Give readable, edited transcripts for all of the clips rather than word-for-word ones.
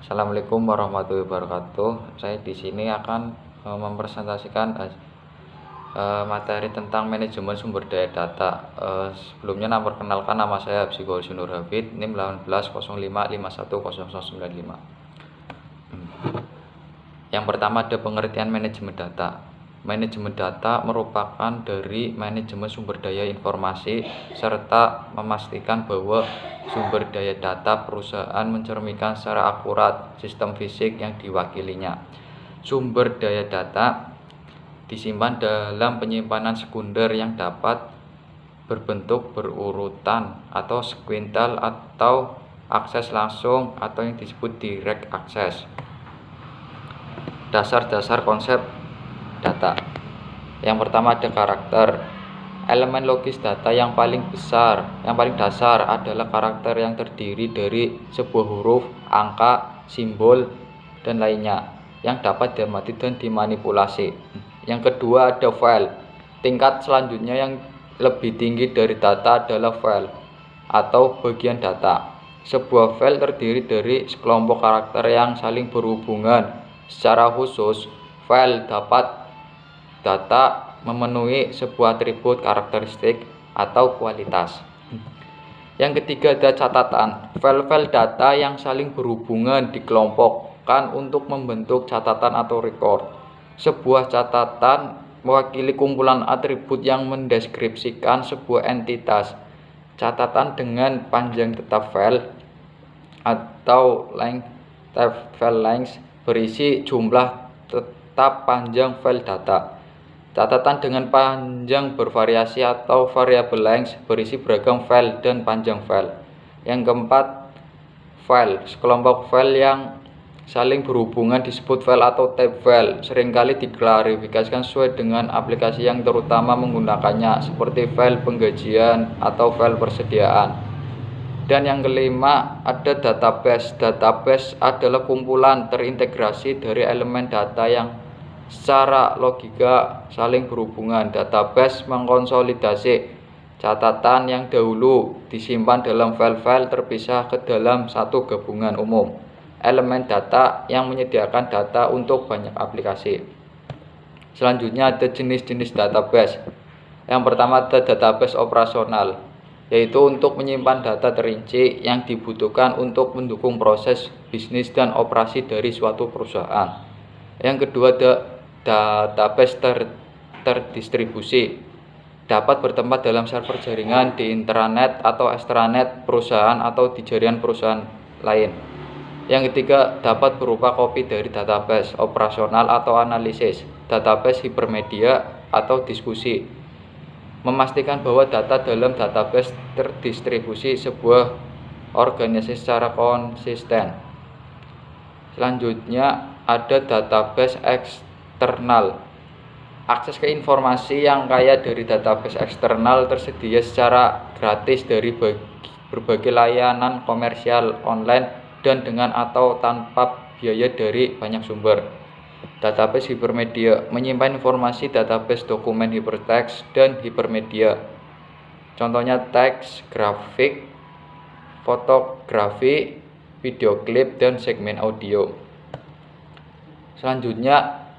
Assalamualaikum warahmatullahi wabarakatuh. Saya di sini akan mempresentasikan materi tentang manajemen sumber daya data. Sebelumnya perkenalkan, nama saya Absigol Nur Hafid, NIM 1805510095. Yang pertama ada pengertian manajemen data. Manajemen data merupakan dari manajemen sumber daya informasi serta memastikan bahwa sumber daya data perusahaan mencerminkan secara akurat sistem fisik yang diwakilinya. Sumber daya data disimpan dalam penyimpanan sekunder yang dapat berbentuk berurutan atau sekuensial atau akses langsung atau yang disebut direct access. Dasar-dasar konsep data. Yang pertama ada karakter. Elemen logis data yang paling dasar adalah karakter yang terdiri dari sebuah huruf, angka, simbol, dan lainnya yang dapat diamati dan dimanipulasi. Yang kedua ada file. Tingkat selanjutnya yang lebih tinggi dari data adalah file atau bagian data. Sebuah file terdiri dari sekelompok karakter yang saling berhubungan. Secara khusus, file dapat data memenuhi sebuah atribut karakteristik atau kualitas. Yang ketiga ada catatan. File-file data yang saling berhubungan dikelompokkan untuk membentuk catatan atau record. Sebuah catatan mewakili kumpulan atribut yang mendeskripsikan sebuah entitas. Catatan dengan panjang tetap file atau length file length berisi jumlah tetap panjang file data. Catatan dengan panjang bervariasi atau variable length berisi beragam file dan panjang file. Yang keempat, file. Sekelompok file yang saling berhubungan disebut file atau tab file. Seringkali diklarifikasikan sesuai dengan aplikasi yang terutama menggunakannya, seperti file penggajian atau file persediaan. Dan yang kelima ada database. Database adalah kumpulan terintegrasi dari elemen data yang secara logika saling berhubungan. Database mengkonsolidasi catatan yang dahulu disimpan dalam file-file terpisah ke dalam satu gabungan umum. Elemen data yang menyediakan data untuk banyak aplikasi. Selanjutnya ada jenis-jenis database. Yang pertama ada database operasional, yaitu untuk menyimpan data terinci yang dibutuhkan untuk mendukung proses bisnis dan operasi dari suatu perusahaan. Yang kedua ada database terdistribusi, dapat bertempat dalam server jaringan di intranet atau extranet perusahaan atau di jaringan perusahaan lain. Yang ketiga dapat berupa kopi dari database operasional atau analisis. Database hipermedia atau diskusi, memastikan bahwa data dalam database terdistribusi sebuah organisasi secara konsisten. Selanjutnya ada database eksternal. Akses ke informasi yang kaya dari database eksternal tersedia secara gratis dari berbagai layanan komersial online dan dengan atau tanpa biaya dari banyak sumber. Database hipermedia menyimpan informasi database dokumen hiperteks dan hipermedia. Contohnya teks, grafik, fotografi, video klip, dan segmen audio. Selanjutnya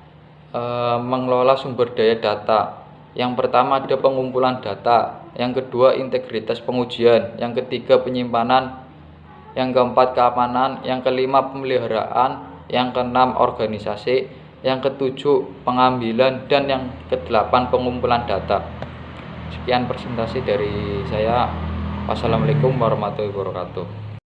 mengelola sumber daya data. Yang pertama ada pengumpulan data, yang kedua integritas pengujian, yang ketiga penyimpanan, yang keempat keamanan, yang kelima pemeliharaan, yang keenam organisasi, yang ketujuh pengambilan, dan yang kedelapan pengumpulan data. Sekian presentasi dari saya. Wassalamualaikum warahmatullahi wabarakatuh.